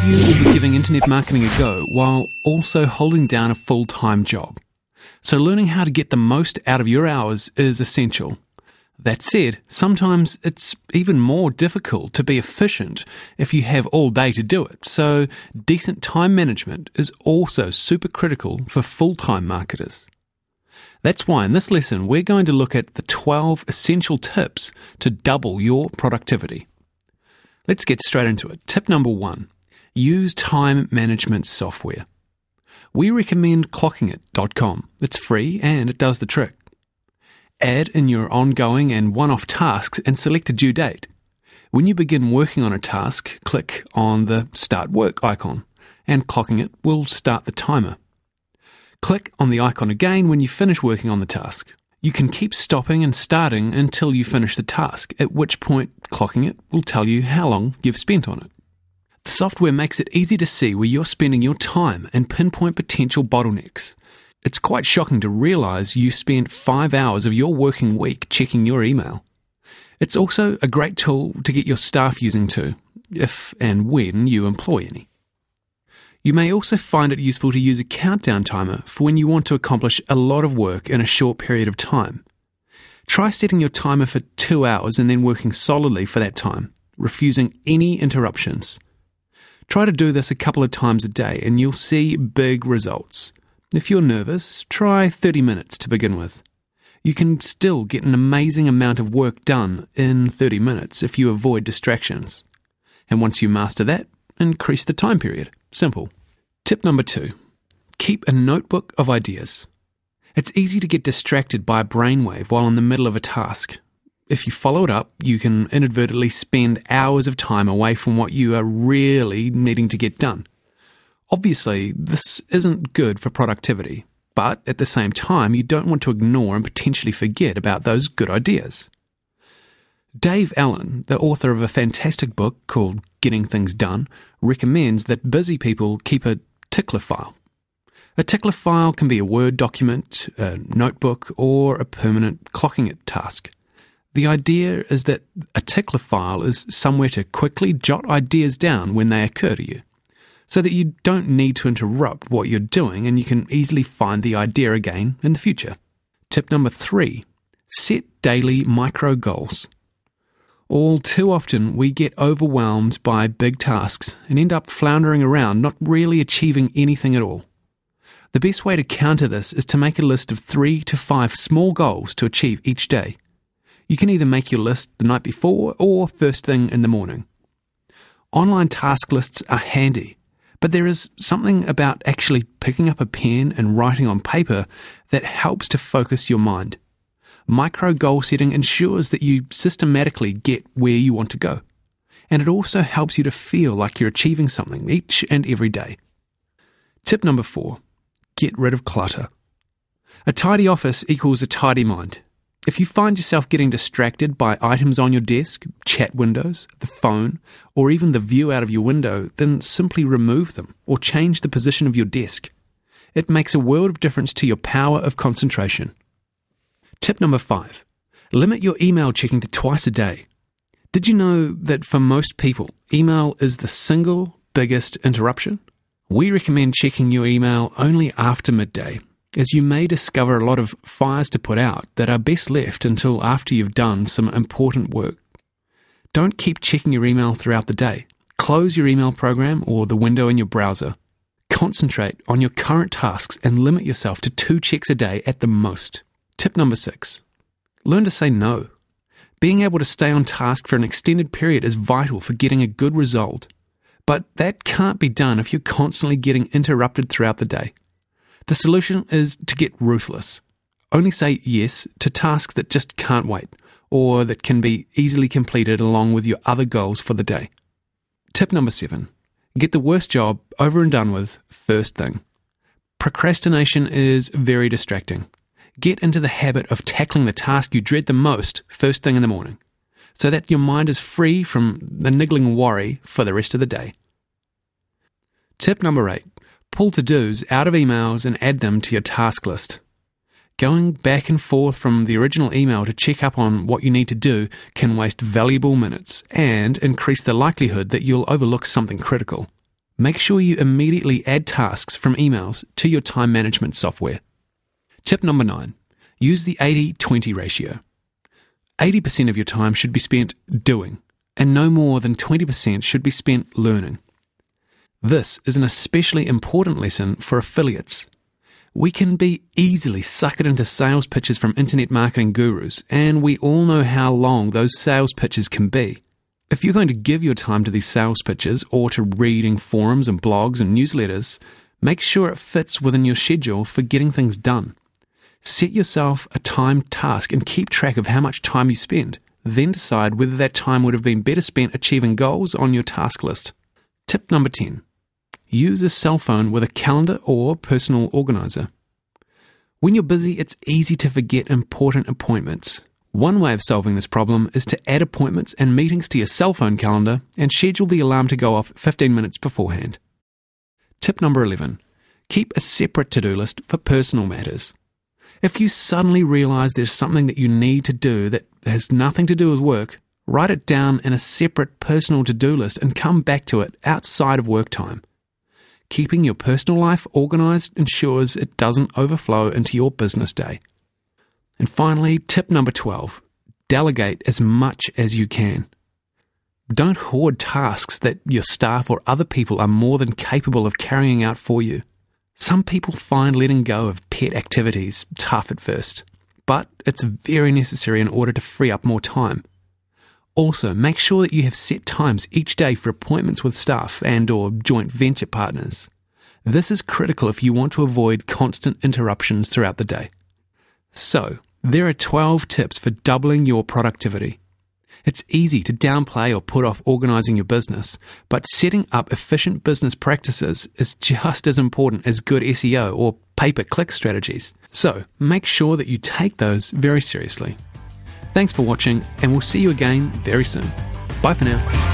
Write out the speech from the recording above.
you will be giving internet marketing a go while also holding down a full-time job. So learning how to get the most out of your hours is essential. That said, sometimes it's even more difficult to be efficient if you have all day to do it, so decent time management is also super critical for full-time marketers. That's why in this lesson we're going to look at the 12 essential tips to double your productivity. Let's get straight into it. Tip number 1, use time management software. We recommend clockingit.com. It's free and it does the trick. Add in your ongoing and one-off tasks and select a due date. When you begin working on a task, click on the Start Work icon, and Clocking It will start the timer. Click on the icon again when you finish working on the task. You can keep stopping and starting until you finish the task, at which point Clocking It will tell you how long you've spent on it. The software makes it easy to see where you're spending your time and pinpoint potential bottlenecks. It's quite shocking to realise you spent 5 hours of your working week checking your email. It's also a great tool to get your staff using too, if and when you employ any. You may also find it useful to use a countdown timer for when you want to accomplish a lot of work in a short period of time. Try setting your timer for 2 hours and then working solidly for that time, refusing any interruptions. Try to do this a couple of times a day and you'll see big results. If you're nervous, try 30 minutes to begin with. You can still get an amazing amount of work done in 30 minutes if you avoid distractions. And once you master that, increase the time period. Simple. Tip number 2, keep a notebook of ideas. It's easy to get distracted by a brainwave while in the middle of a task. If you follow it up, you can inadvertently spend hours of time away from what you are really needing to get done. Obviously, this isn't good for productivity, but at the same time, you don't want to ignore and potentially forget about those good ideas. Dave Allen, the author of a fantastic book called Getting Things Done, recommends that busy people keep a tickler file. A tickler file can be a Word document, a notebook, or a permanent clocking it task. The idea is that a tickler file is somewhere to quickly jot ideas down when they occur to you, so that you don't need to interrupt what you're doing and you can easily find the idea again in the future. Tip number 3, set daily micro goals. All too often we get overwhelmed by big tasks and end up floundering around, not really achieving anything at all. The best way to counter this is to make a list of 3 to 5 small goals to achieve each day. You can either make your list the night before or first thing in the morning. Online task lists are handy, but there is something about actually picking up a pen and writing on paper that helps to focus your mind. Micro goal setting ensures that you systematically get where you want to go, and it also helps you to feel like you're achieving something each and every day. Tip number 4, get rid of clutter. A tidy office equals a tidy mind. If you find yourself getting distracted by items on your desk, chat windows, the phone, or even the view out of your window, then simply remove them or change the position of your desk. It makes a world of difference to your power of concentration. Tip number 5, limit your email checking to twice a day. Did you know that for most people, email is the single biggest interruption? We recommend checking your email only after midday, as you may discover a lot of fires to put out that are best left until after you've done some important work. Don't keep checking your email throughout the day. Close your email program or the window in your browser. Concentrate on your current tasks and limit yourself to 2 checks a day at the most. Tip number 6, learn to say no. Being able to stay on task for an extended period is vital for getting a good result, but that can't be done if you're constantly getting interrupted throughout the day. The solution is to get ruthless. Only say yes to tasks that just can't wait, or that can be easily completed along with your other goals for the day. Tip number 7, get the worst job over and done with first thing. Procrastination is very distracting. Get into the habit of tackling the task you dread the most first thing in the morning, so that your mind is free from the niggling worry for the rest of the day. Tip number 8, pull to-dos out of emails and add them to your task list. Going back and forth from the original email to check up on what you need to do can waste valuable minutes and increase the likelihood that you'll overlook something critical. Make sure you immediately add tasks from emails to your time management software. Tip number 9. Use the 80-20 ratio. 80% of your time should be spent doing, and no more than 20% should be spent learning. This is an especially important lesson for affiliates. We can be easily suckered into sales pitches from internet marketing gurus, and we all know how long those sales pitches can be. If you're going to give your time to these sales pitches or to reading forums and blogs and newsletters, make sure it fits within your schedule for getting things done. Set yourself a timed task and keep track of how much time you spend. Then decide whether that time would have been better spent achieving goals on your task list. Tip number 10. Use a cell phone with a calendar or personal organizer. When you're busy, it's easy to forget important appointments. One way of solving this problem is to add appointments and meetings to your cell phone calendar and schedule the alarm to go off 15 minutes beforehand. Tip number 11. Keep a separate to-do list for personal matters. If you suddenly realize there's something that you need to do that has nothing to do with work, write it down in a separate personal to-do list and come back to it outside of work time. Keeping your personal life organized ensures it doesn't overflow into your business day. And finally, tip number 12, delegate as much as you can. Don't hoard tasks that your staff or other people are more than capable of carrying out for you. Some people find letting go of pet activities tough at first, but it's very necessary in order to free up more time. Also, make sure that you have set times each day for appointments with staff and/or joint venture partners. This is critical if you want to avoid constant interruptions throughout the day. So, there are 12 tips for doubling your productivity. It's easy to downplay or put off organizing your business, but setting up efficient business practices is just as important as good SEO or pay-per-click strategies. So, make sure that you take those very seriously. Thanks for watching, and we'll see you again very soon. Bye for now.